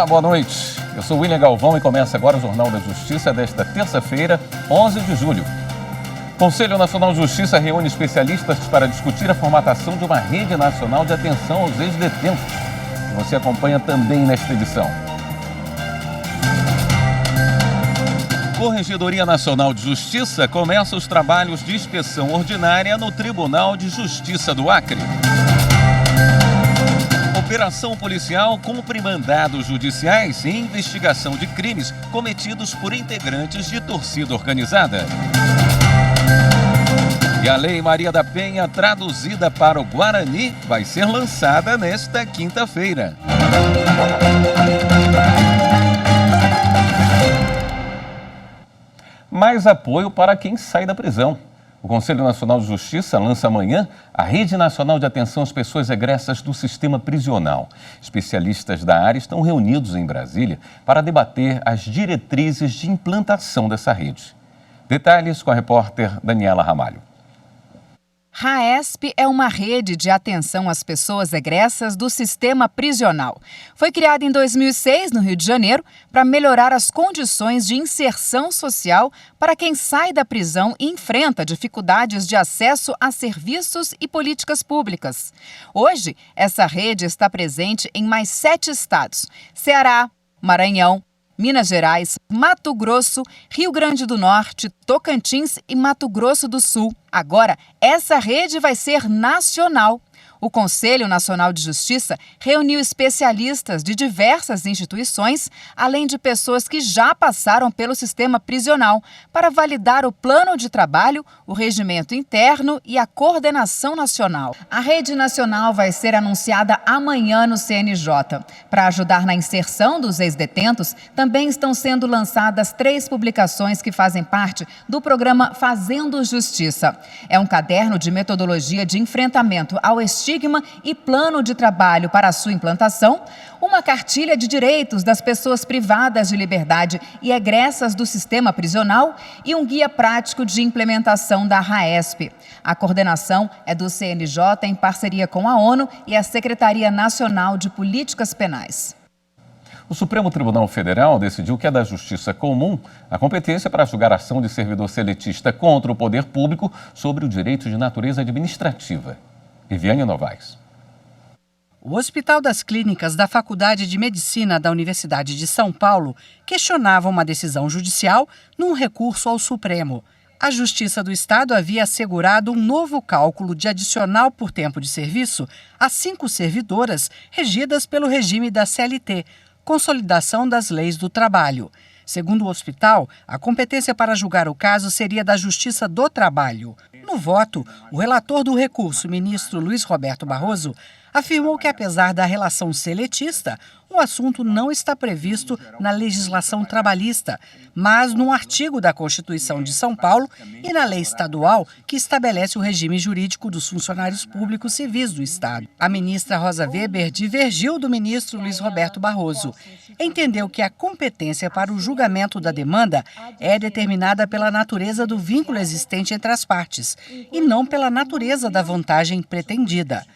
Olá, boa noite. Eu sou William Galvão e começa agora o Jornal da Justiça desta terça-feira, 11 de julho. O Conselho Nacional de Justiça reúne especialistas para discutir a formatação de uma rede nacional de atenção aos ex-detentos. Você acompanha também nesta edição. Corregedoria Nacional de Justiça começa os trabalhos de inspeção ordinária no Tribunal de Justiça do Acre. Operação policial cumpre mandados judiciais em investigação de crimes cometidos por integrantes de torcida organizada. E a Lei Maria da Penha, traduzida para o Guarani, vai ser lançada nesta quinta-feira. Mais apoio para quem sai da prisão. O Conselho Nacional de Justiça lança amanhã a Rede Nacional de Atenção às Pessoas Egressas do Sistema Prisional. Especialistas da área estão reunidos em Brasília para debater as diretrizes de implantação dessa rede. Detalhes com a repórter Daniela Ramalho. RAESP é uma rede de atenção às pessoas egressas do sistema prisional. Foi criada em 2006, no Rio de Janeiro, para melhorar as condições de inserção social para quem sai da prisão e enfrenta dificuldades de acesso a serviços e políticas públicas. Hoje, essa rede está presente em mais 7 estados: Ceará, Maranhão, Minas Gerais, Mato Grosso, Rio Grande do Norte, Tocantins e Mato Grosso do Sul. Agora, essa rede vai ser nacional. O Conselho Nacional de Justiça reuniu especialistas de diversas instituições, além de pessoas que já passaram pelo sistema prisional, para validar o plano de trabalho, o regimento interno e a coordenação nacional. A rede nacional vai ser anunciada amanhã no CNJ. Para ajudar na inserção dos ex-detentos, também estão sendo lançadas 3 publicações que fazem parte do programa Fazendo Justiça. É um caderno de metodologia de enfrentamento ao estigma e plano de trabalho para a sua implantação, uma cartilha de direitos das pessoas privadas de liberdade e egressas do sistema prisional e um guia prático de implementação da RAESP. A coordenação é do CNJ em parceria com a ONU e a Secretaria Nacional de Políticas Penais. O Supremo Tribunal Federal decidiu que é da Justiça Comum a competência para julgar a ação de servidor seletista contra o poder público sobre o direito de natureza administrativa. Viviane Novaes. O Hospital das Clínicas da Faculdade de Medicina da Universidade de São Paulo questionava uma decisão judicial num recurso ao Supremo. A Justiça do Estado havia assegurado um novo cálculo de adicional por tempo de serviço a 5 servidoras regidas pelo regime da CLT, Consolidação das Leis do Trabalho. Segundo o hospital, a competência para julgar o caso seria da Justiça do Trabalho. No voto, o relator do recurso, ministro Luiz Roberto Barroso, afirmou que, apesar da relação seletista, o assunto não está previsto na legislação trabalhista, mas num artigo da Constituição de São Paulo e na lei estadual que estabelece o regime jurídico dos funcionários públicos civis do Estado. A ministra Rosa Weber divergiu do ministro Luiz Roberto Barroso. Entendeu que a competência para o julgamento da demanda é determinada pela natureza do vínculo existente entre as partes e não pela natureza da vantagem pretendida.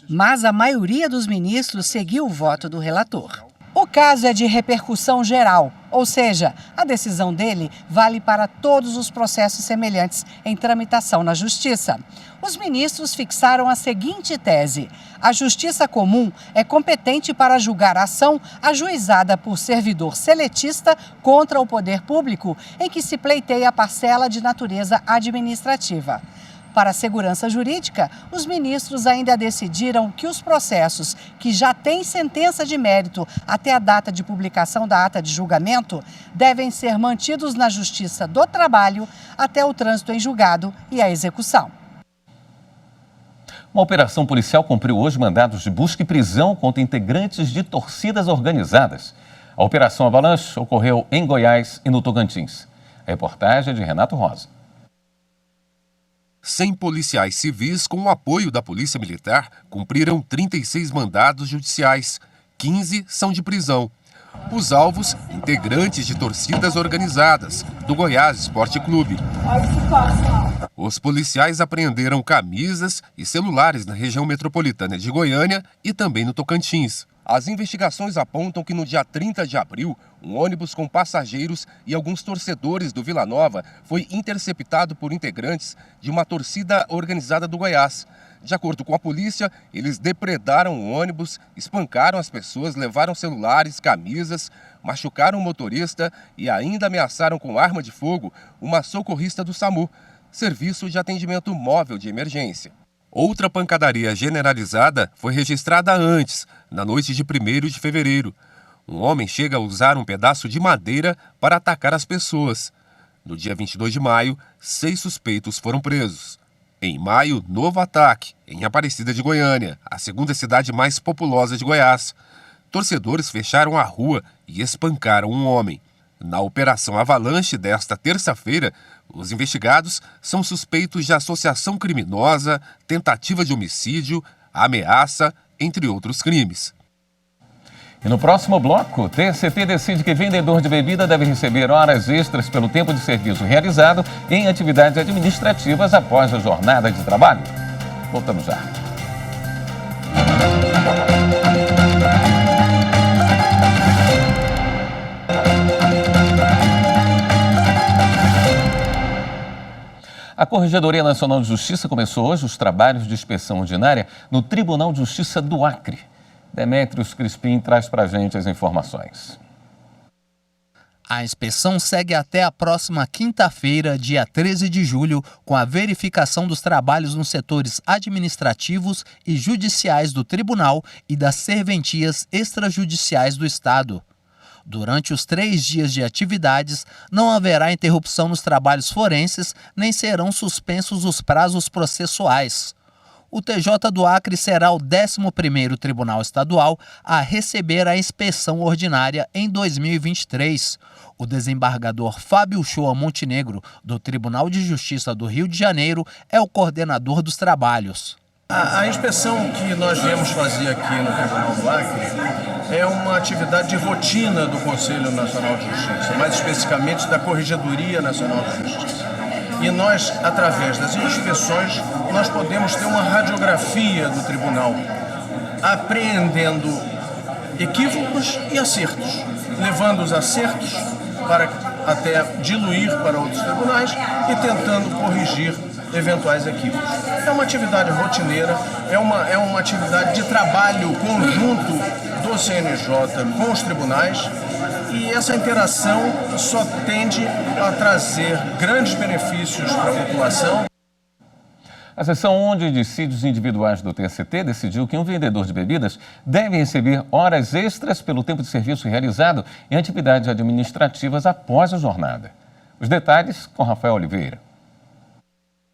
Mas a maioria dos ministros seguiu o voto do relator. O caso é de repercussão geral, ou seja, a decisão dele vale para todos os processos semelhantes em tramitação na Justiça. Os ministros fixaram a seguinte tese: a Justiça Comum é competente para julgar a ação ajuizada por servidor seletista contra o poder público em que se pleiteia a parcela de natureza administrativa. Para a segurança jurídica, os ministros ainda decidiram que os processos que já têm sentença de mérito até a data de publicação da ata de julgamento devem ser mantidos na Justiça do Trabalho até o trânsito em julgado e a execução. Uma operação policial cumpriu hoje mandados de busca e prisão contra integrantes de torcidas organizadas. A Operação Avalanche ocorreu em Goiás e no Tocantins. A reportagem é de Renato Rosa. 100 policiais civis, com o apoio da Polícia Militar, cumpriram 36 mandados judiciais. 15 são de prisão. Os alvos, integrantes de torcidas organizadas, do Goiás Esporte Clube. Os policiais apreenderam camisas e celulares na região metropolitana de Goiânia e também no Tocantins. As investigações apontam que no dia 30 de abril, um ônibus com passageiros e alguns torcedores do Vila Nova foi interceptado por integrantes de uma torcida organizada do Goiás. De acordo com a polícia, eles depredaram o ônibus, espancaram as pessoas, levaram celulares, camisas, machucaram o motorista e ainda ameaçaram com arma de fogo uma socorrista do SAMU, Serviço de Atendimento Móvel de Emergência. Outra pancadaria generalizada foi registrada antes, na noite de 1º de fevereiro. Um homem chega a usar um pedaço de madeira para atacar as pessoas. No dia 22 de maio, 6 suspeitos foram presos. Em maio, novo ataque, em Aparecida de Goiânia, a segunda cidade mais populosa de Goiás. Torcedores fecharam a rua e espancaram um homem. Na Operação Avalanche desta terça-feira, os investigados são suspeitos de associação criminosa, tentativa de homicídio, ameaça, entre outros crimes. E no próximo bloco, o TST decide que vendedor de bebida deve receber horas extras pelo tempo de serviço realizado em atividades administrativas após a jornada de trabalho. Voltamos já. A Corregedoria Nacional de Justiça começou hoje os trabalhos de inspeção ordinária no Tribunal de Justiça do Acre. Demétrios Crispim traz para a gente as informações. A inspeção segue até a próxima quinta-feira, dia 13 de julho, com a verificação dos trabalhos nos setores administrativos e judiciais do Tribunal e das serventias extrajudiciais do Estado. Durante os 3 dias de atividades, não haverá interrupção nos trabalhos forenses, nem serão suspensos os prazos processuais. O TJ do Acre será o 11º Tribunal Estadual a receber a inspeção ordinária em 2023. O desembargador Fábio Uchoa Montenegro, do Tribunal de Justiça do Rio de Janeiro, é o coordenador dos trabalhos. A inspeção que nós viemos fazer aqui no Tribunal do Acre é uma atividade de rotina do Conselho Nacional de Justiça, mais especificamente da Corregedoria Nacional de Justiça. E nós, através das inspeções, nós podemos ter uma radiografia do tribunal, apreendendo equívocos e acertos, levando os acertos para até diluir para outros tribunais e tentando corrigir eventuais equívocos. É uma atividade rotineira, é uma atividade de trabalho conjunto do CNJ com os tribunais, e essa interação só tende a trazer grandes benefícios para a população. A seção de dissídios individuais do TST decidiu que um vendedor de bebidas deve receber horas extras pelo tempo de serviço realizado em atividades administrativas após a jornada. Os detalhes com Rafael Oliveira.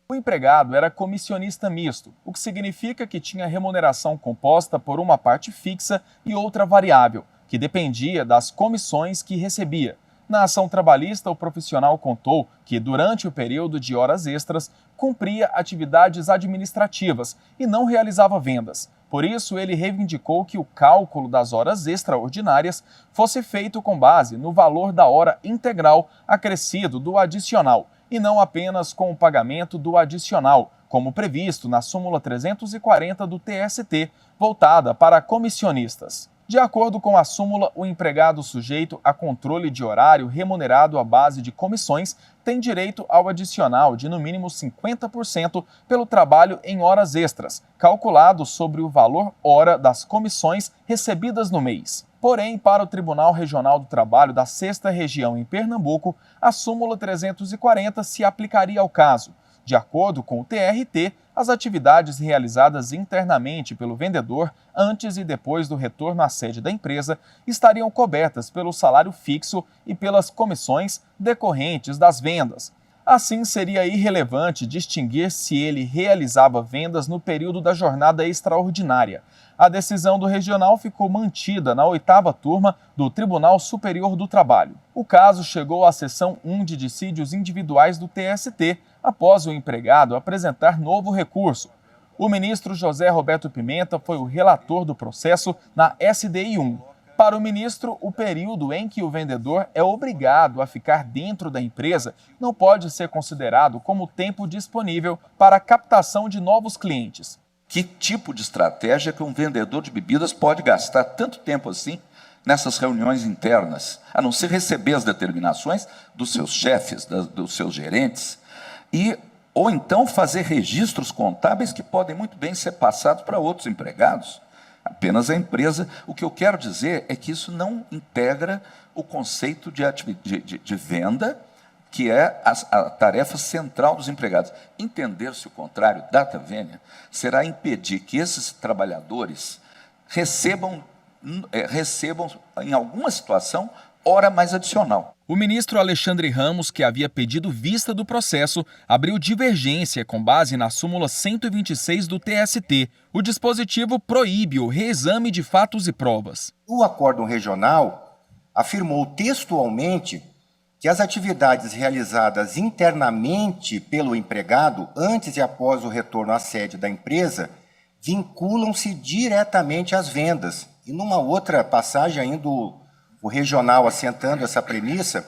O empregado era comissionista misto, o que significa que tinha remuneração composta por uma parte fixa e outra variável, que dependia das comissões que recebia. Na ação trabalhista, o profissional contou que, durante o período de horas extras, cumpria atividades administrativas e não realizava vendas. Por isso, ele reivindicou que o cálculo das horas extraordinárias fosse feito com base no valor da hora integral acrescido do adicional, e não apenas com o pagamento do adicional, como previsto na súmula 340 do TST, voltada para comissionistas. De acordo com a súmula, o empregado sujeito a controle de horário remunerado à base de comissões tem direito ao adicional de no mínimo 50% pelo trabalho em horas extras, calculado sobre o valor hora das comissões recebidas no mês. Porém, para o Tribunal Regional do Trabalho da 6ª Região em Pernambuco, a súmula 340 se aplicaria ao caso. De acordo com o TRT, as atividades realizadas internamente pelo vendedor antes e depois do retorno à sede da empresa estariam cobertas pelo salário fixo e pelas comissões decorrentes das vendas. Assim, seria irrelevante distinguir se ele realizava vendas no período da jornada extraordinária. A decisão do regional ficou mantida na 8ª turma do Tribunal Superior do Trabalho. O caso chegou à seção 1 de dissídios individuais do TST, após o empregado apresentar novo recurso. O ministro José Roberto Pimenta foi o relator do processo na SDI 1. Para o ministro, o período em que o vendedor é obrigado a ficar dentro da empresa não pode ser considerado como tempo disponível para a captação de novos clientes. que tipo de estratégia que um vendedor de bebidas pode gastar tanto tempo assim nessas reuniões internas, a não ser receber as determinações dos seus chefes, dos seus gerentes, ou então fazer registros contábeis que podem muito bem ser passados para outros empregados, apenas a empresa. O que eu quero dizer é que isso não integra o conceito de venda, que é a tarefa central dos empregados. Entender-se o contrário, data vênia, será impedir que esses trabalhadores recebam, em alguma situação, hora mais adicional. O ministro Alexandre Ramos, que havia pedido vista do processo, abriu divergência com base na súmula 126 do TST. O dispositivo proíbe o reexame de fatos e provas. O acórdão regional afirmou textualmente que as atividades realizadas internamente pelo empregado, antes e após o retorno à sede da empresa, vinculam-se diretamente às vendas. E numa outra passagem ainda, o regional, assentando essa premissa,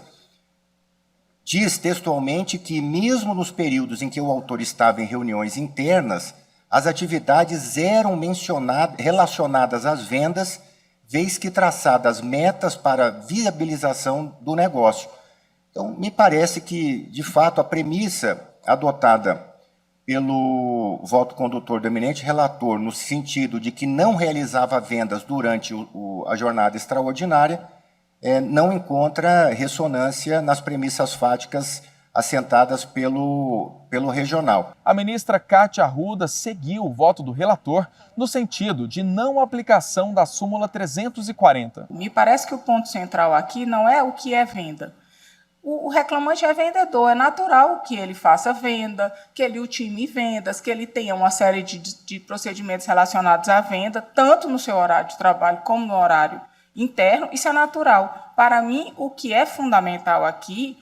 diz textualmente que, mesmo nos períodos em que o autor estava em reuniões internas, as atividades eram relacionadas às vendas, vez que traçadas metas para viabilização do negócio. Então, me parece que, de fato, a premissa adotada pelo voto condutor do eminente relator, no sentido de que não realizava vendas durante a jornada extraordinária, não encontra ressonância nas premissas fáticas assentadas pelo regional. A ministra Cátia Arruda seguiu o voto do relator no sentido de não aplicação da súmula 340. Me parece que o ponto central aqui não é o que é venda. O reclamante é vendedor, é natural que ele faça venda, que ele utime vendas, que ele tenha uma série de procedimentos relacionados à venda, tanto no seu horário de trabalho como no horário interno. Isso é natural. Para mim, o que é fundamental aqui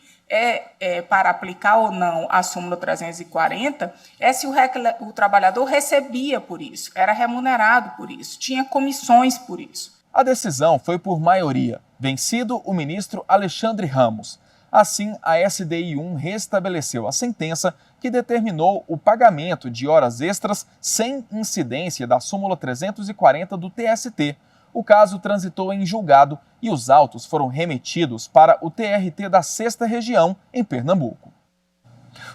para aplicar ou não a súmula 340 é se o trabalhador recebia por isso, era remunerado por isso, tinha comissões por isso. A decisão foi por maioria, vencido o ministro Alexandre Ramos. Assim, a SDI 1 restabeleceu a sentença que determinou o pagamento de horas extras sem incidência da súmula 340 do TST. O caso transitou em julgado e os autos foram remetidos para o TRT da 6ª Região, em Pernambuco.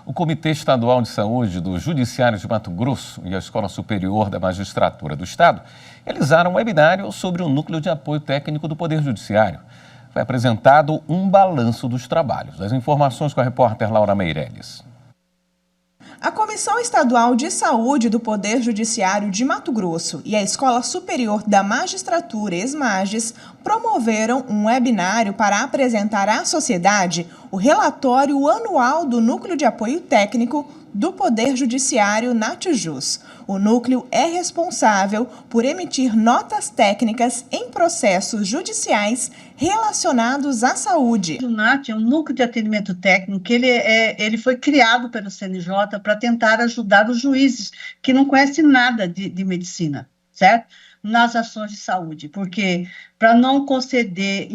O Comitê Estadual de Saúde do Judiciário de Mato Grosso e a Escola Superior da Magistratura do Estado realizaram um webinário sobre o Núcleo de Apoio Técnico do Poder Judiciário. Foi apresentado um balanço dos trabalhos. As informações com a repórter Laura Meirelles. A Comissão Estadual de Saúde do Poder Judiciário de Mato Grosso e a Escola Superior da Magistratura, ESMAGES, promoveram um webinário para apresentar à sociedade o relatório anual do Núcleo de Apoio Técnico do Poder Judiciário NATJUS. O núcleo é responsável por emitir notas técnicas em processos judiciais relacionados à saúde. O NAT é um núcleo de atendimento técnico que ele foi criado pelo CNJ para tentar ajudar os juízes que não conhecem nada de medicina, certo? Nas ações de saúde, porque para não conceder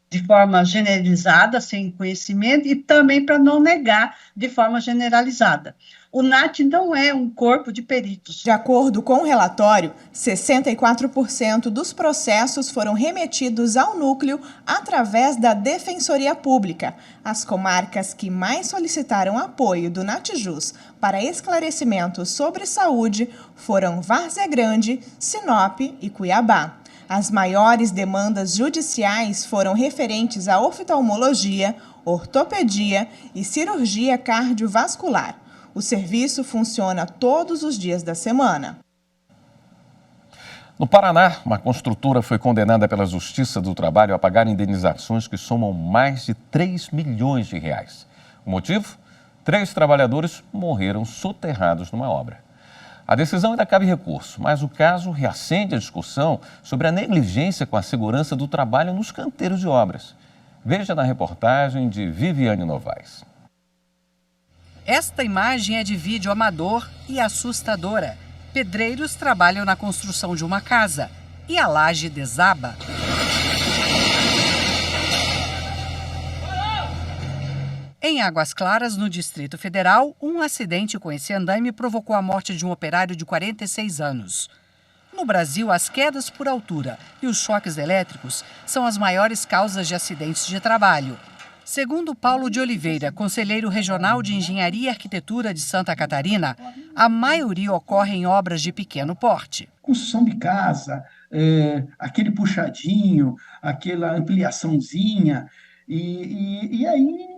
de forma generalizada, sem conhecimento, e também para não negar de forma generalizada. O NAT não é um corpo de peritos. De acordo com o relatório, 64% dos processos foram remetidos ao núcleo através da Defensoria Pública. As comarcas que mais solicitaram apoio do NATJUS para esclarecimentos sobre saúde foram Várzea Grande, Sinop e Cuiabá. As maiores demandas judiciais foram referentes à oftalmologia, ortopedia e cirurgia cardiovascular. O serviço funciona todos os dias da semana. No Paraná, uma construtora foi condenada pela Justiça do Trabalho a pagar indenizações que somam mais de 3 milhões de reais. O motivo? 3 trabalhadores morreram soterrados numa obra. A decisão ainda cabe recurso, mas o caso reacende a discussão sobre a negligência com a segurança do trabalho nos canteiros de obras. Veja na reportagem de Viviane Novaes. Esta imagem é de vídeo amador e assustadora. Pedreiros trabalham na construção de uma casa e a laje desaba. Em Em Águas Claras, no Distrito Federal, um acidente com esse andaime provocou a morte de um operário de 46 anos. No Brasil, as quedas por altura e os choques elétricos são as maiores causas de acidentes de trabalho. Segundo Paulo de Oliveira, conselheiro regional de Engenharia e Arquitetura de Santa Catarina, a maioria ocorre em obras de pequeno porte. Construção de casa, aquele puxadinho, aquela ampliaçãozinha, e aí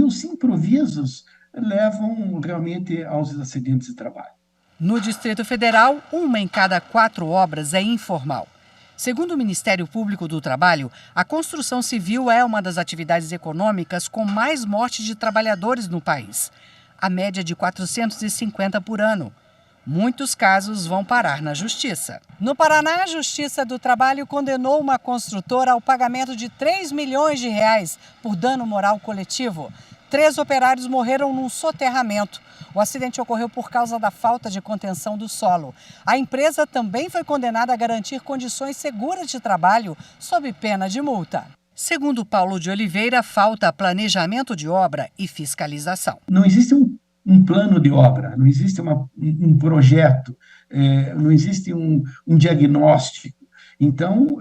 os improvisos levam realmente aos acidentes de trabalho. No Distrito Federal, 1 em cada 4 obras é informal. Segundo o Ministério Público do Trabalho, a construção civil é uma das atividades econômicas com mais mortes de trabalhadores no país. A média é de 450 por ano. Muitos casos vão parar na Justiça. No Paraná, a Justiça do Trabalho condenou uma construtora ao pagamento de 3 milhões de reais por dano moral coletivo. 3 operários morreram num soterramento. O acidente ocorreu por causa da falta de contenção do solo. A empresa também foi condenada a garantir condições seguras de trabalho, sob pena de multa. Segundo Paulo de Oliveira, falta planejamento de obra e fiscalização. Não existe um plano de obra, não existe um projeto, não existe um diagnóstico. Então,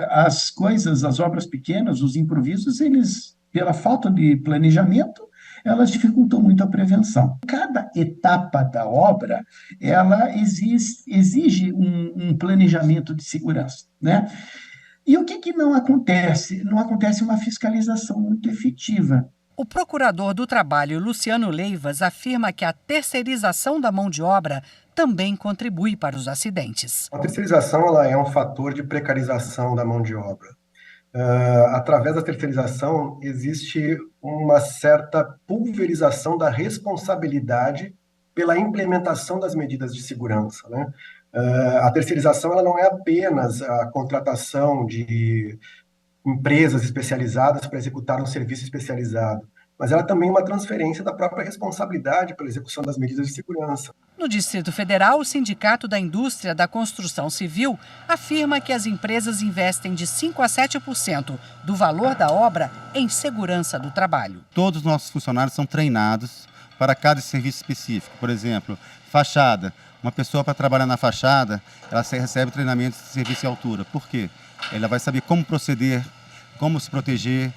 as obras pequenas, os improvisos, eles, pela falta de planejamento, elas dificultam muito a prevenção. Cada etapa da obra, ela exige um planejamento de segurança, né? E o que não acontece? Não acontece uma fiscalização muito efetiva. O procurador do Trabalho, Luciano Leivas, afirma que a terceirização da mão de obra também contribui para os acidentes. A terceirização ela é um fator de precarização da mão de obra. Através da terceirização, existe uma certa pulverização da responsabilidade pela implementação das medidas de segurança, né? A terceirização ela não é apenas a contratação de empresas especializadas para executar um serviço especializado, mas ela também é uma transferência da própria responsabilidade pela execução das medidas de segurança. No Distrito Federal, o Sindicato da Indústria da Construção Civil afirma que as empresas investem de 5% a 7% do valor da obra em segurança do trabalho. Todos os nossos funcionários são treinados para cada serviço específico. Por exemplo, fachada. Uma pessoa para trabalhar na fachada, ela recebe treinamento de serviço em altura. Por quê? Ela vai saber como proceder, como se proteger,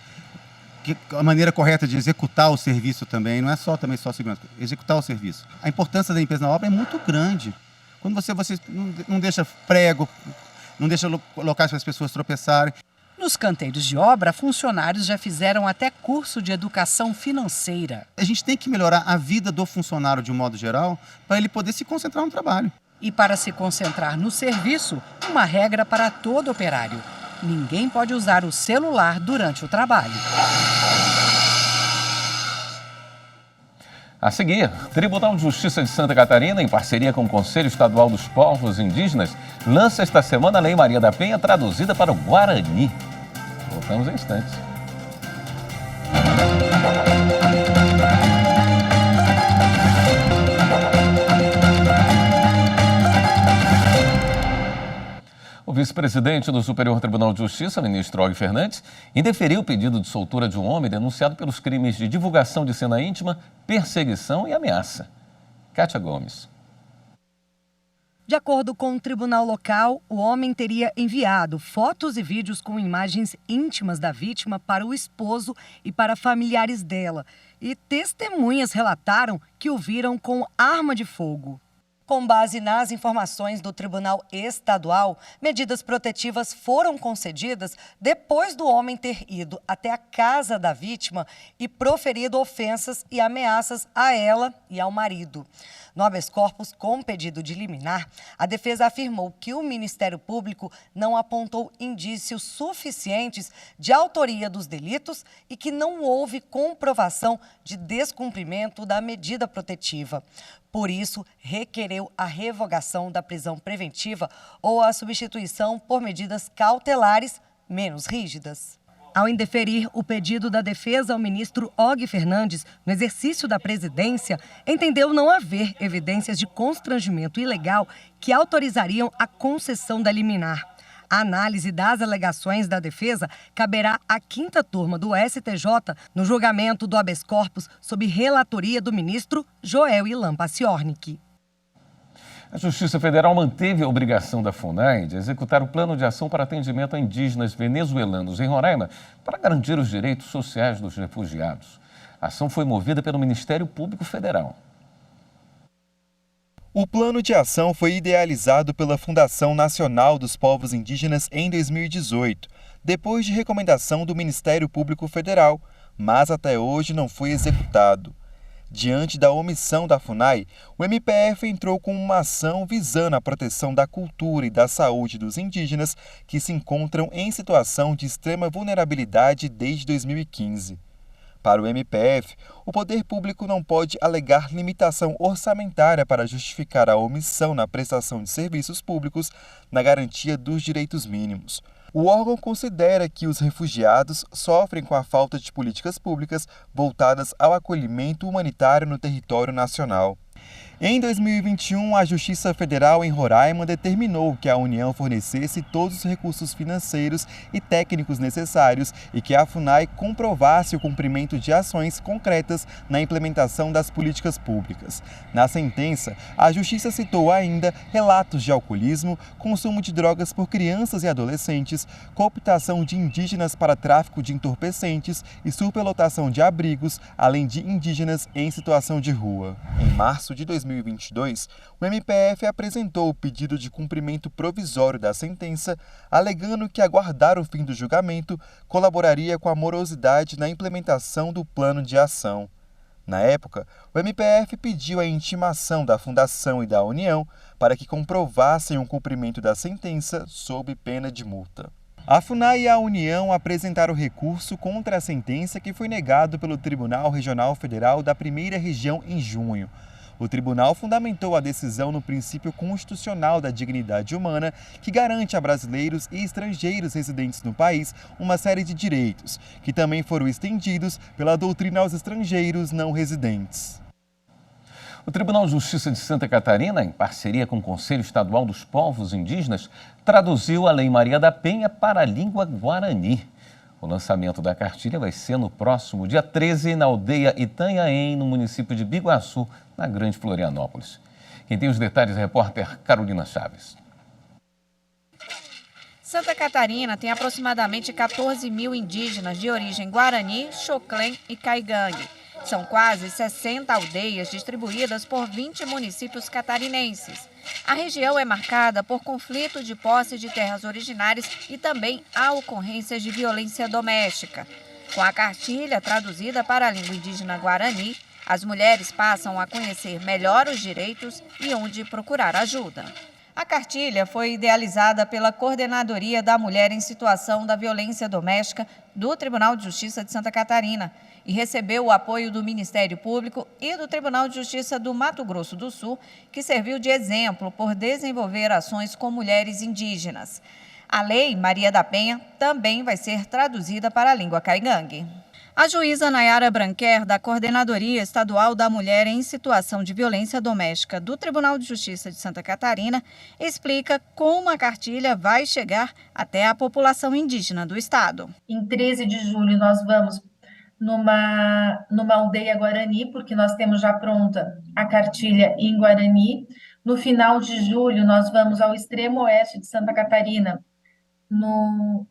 a maneira correta de executar o serviço também, não é só segurança, executar o serviço. A importância da empresa na obra é muito grande. Quando você não deixa prego, não deixa locais para as pessoas tropeçarem. Nos canteiros de obra, funcionários já fizeram até curso de educação financeira. A gente tem que melhorar a vida do funcionário de um modo geral para ele poder se concentrar no trabalho. E para se concentrar no serviço, uma regra para todo operário: ninguém pode usar o celular durante o trabalho. A seguir, Tribunal de Justiça de Santa Catarina, em parceria com o Conselho Estadual dos Povos Indígenas, lança esta semana a Lei Maria da Penha, traduzida para o Guarani. Voltamos em instantes. O vice-presidente do Superior Tribunal de Justiça, ministro Og Fernandes, indeferiu o pedido de soltura de um homem denunciado pelos crimes de divulgação de cena íntima, perseguição e ameaça. Kátia Gomes. De acordo com o tribunal local, o homem teria enviado fotos e vídeos com imagens íntimas da vítima para o esposo e para familiares dela. E testemunhas relataram que o viram com arma de fogo. Com base nas informações do Tribunal Estadual, medidas protetivas foram concedidas depois do homem ter ido até a casa da vítima e proferido ofensas e ameaças a ela e ao marido. No habeas corpus com pedido de liminar, a defesa afirmou que o Ministério Público não apontou indícios suficientes de autoria dos delitos e que não houve comprovação de descumprimento da medida protetiva. Por isso, requereu a revogação da prisão preventiva ou a substituição por medidas cautelares menos rígidas. Ao indeferir o pedido da defesa, o ministro Og Fernandes, no exercício da presidência, entendeu não haver evidências de constrangimento ilegal que autorizariam a concessão da liminar. A análise das alegações da defesa caberá à 5ª turma do STJ no julgamento do habeas corpus sob relatoria do ministro Joel Ilan Paciornik. A Justiça Federal manteve a obrigação da FUNAI de executar o plano de ação para atendimento a indígenas venezuelanos em Roraima para garantir os direitos sociais dos refugiados. A ação foi movida pelo Ministério Público Federal. O plano de ação foi idealizado pela Fundação Nacional dos Povos Indígenas em 2018, depois de recomendação do Ministério Público Federal, mas até hoje não foi executado. Diante da omissão da FUNAI, o MPF entrou com uma ação visando a proteção da cultura e da saúde dos indígenas que se encontram em situação de extrema vulnerabilidade desde 2015. Para o MPF, o poder público não pode alegar limitação orçamentária para justificar a omissão na prestação de serviços públicos na garantia dos direitos mínimos. O órgão considera que os refugiados sofrem com a falta de políticas públicas voltadas ao acolhimento humanitário no território nacional. Em 2021, a Justiça Federal em Roraima determinou que a União fornecesse todos os recursos financeiros e técnicos necessários e que a FUNAI comprovasse o cumprimento de ações concretas na implementação das políticas públicas. Na sentença, a Justiça citou ainda relatos de alcoolismo, consumo de drogas por crianças e adolescentes, cooptação de indígenas para tráfico de entorpecentes e superlotação de abrigos, além de indígenas em situação de rua. Em março de 2022, o MPF apresentou o pedido de cumprimento provisório da sentença, alegando que aguardar o fim do julgamento colaboraria com a morosidade na implementação do plano de ação. Na época, o MPF pediu a intimação da Fundação e da União para que comprovassem o cumprimento da sentença sob pena de multa. A FUNAI e a União apresentaram recurso contra a sentença que foi negado pelo Tribunal Regional Federal da Primeira Região em junho. O tribunal fundamentou a decisão no princípio constitucional da dignidade humana, que garante a brasileiros e estrangeiros residentes no país uma série de direitos, que também foram estendidos pela doutrina aos estrangeiros não residentes. O Tribunal de Justiça de Santa Catarina, em parceria com o Conselho Estadual dos Povos Indígenas, traduziu a Lei Maria da Penha para a língua guarani. O lançamento da cartilha vai ser no próximo dia 13, na aldeia Itanhaém, no município de Biguaçu, na Grande Florianópolis. Quem tem os detalhes é a repórter Carolina Chaves. Santa Catarina tem aproximadamente 14 mil indígenas de origem guarani, xoclém e caigangue. São quase 60 aldeias distribuídas por 20 municípios catarinenses. A região é marcada por conflito de posse de terras originárias e também há ocorrências de violência doméstica. Com a cartilha traduzida para a língua indígena guarani, as mulheres passam a conhecer melhor os direitos e onde procurar ajuda. A cartilha foi idealizada pela Coordenadoria da Mulher em Situação da Violência Doméstica do Tribunal de Justiça de Santa Catarina e recebeu o apoio do Ministério Público e do Tribunal de Justiça do Mato Grosso do Sul, que serviu de exemplo por desenvolver ações com mulheres indígenas. A Lei Maria da Penha também vai ser traduzida para a língua caigangue. A juíza Nayara Branquer, da Coordenadoria Estadual da Mulher em Situação de Violência Doméstica do Tribunal de Justiça de Santa Catarina, explica como a cartilha vai chegar até a população indígena do estado. Em 13 de julho nós vamos numa aldeia guarani, porque nós temos já pronta a cartilha em guarani. No final de julho nós vamos ao extremo oeste de Santa Catarina, numa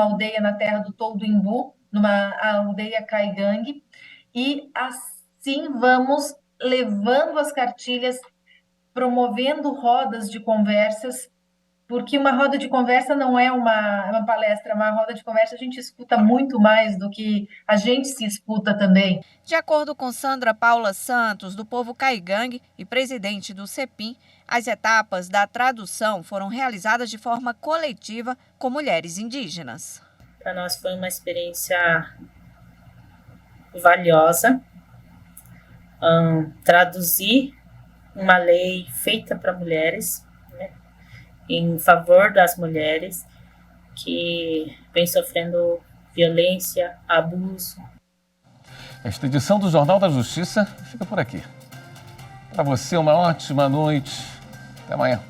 aldeia na terra do Toldo Imbu, numa aldeia caigangue, e assim vamos levando as cartilhas, promovendo rodas de conversas, porque uma roda de conversa não é uma palestra, uma roda de conversa a gente escuta muito mais do que a gente se escuta também. De acordo com Sandra Paula Santos, do povo caigangue e presidente do CEPIM, as etapas da tradução foram realizadas de forma coletiva com mulheres indígenas. Para nós foi uma experiência valiosa, traduzir uma lei feita para mulheres, né, em favor das mulheres que vem sofrendo violência, abuso. Esta edição do Jornal da Justiça fica por aqui. Para você, uma ótima noite. Até amanhã.